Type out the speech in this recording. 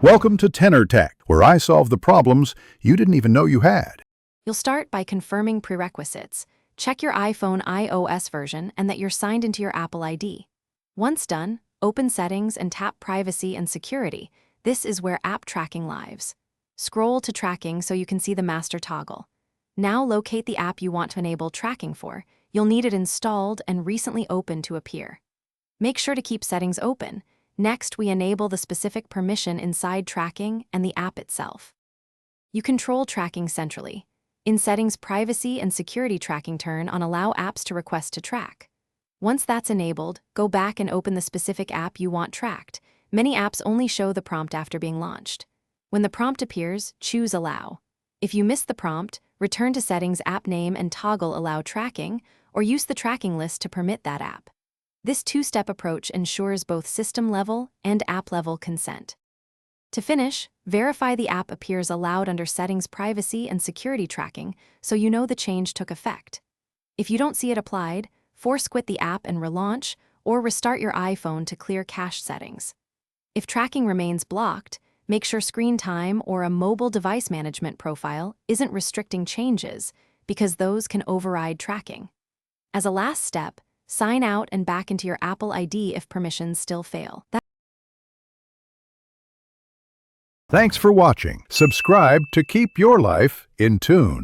Welcome to Tenor Tech, where I solve the problems you didn't even know you had. You'll start by confirming prerequisites. Check your iPhone iOS version and that you're signed into your Apple ID. Once done, open Settings and tap Privacy and Security. This is where app tracking lives. Scroll to Tracking so you can see the master toggle. Now locate the app you want to enable tracking for. You'll need it installed and recently opened to appear. Make sure to keep settings open. Next, we enable the specific permission inside tracking and the app itself. You control tracking centrally. In Settings, Privacy and Security Tracking turn on Allow apps to request to track. Once that's enabled, go back and open the specific app you want tracked. Many apps only show the prompt after being launched. When the prompt appears, choose Allow. If you miss the prompt, return to Settings, App Name and toggle Allow Tracking, or use the tracking list to permit that app. This two-step approach ensures both system-level and app-level consent. To finish, verify the app appears allowed under Settings, Privacy and Security Tracking so you know the change took effect. If you don't see it applied, force quit the app and relaunch, or restart your iPhone to clear cache settings. If tracking remains blocked, make sure screen time or a mobile device management profile isn't restricting changes, because those can override tracking. As a last step, sign out and back into your Apple ID if permissions still fail. Thanks for watching. Subscribe to keep your life in tune.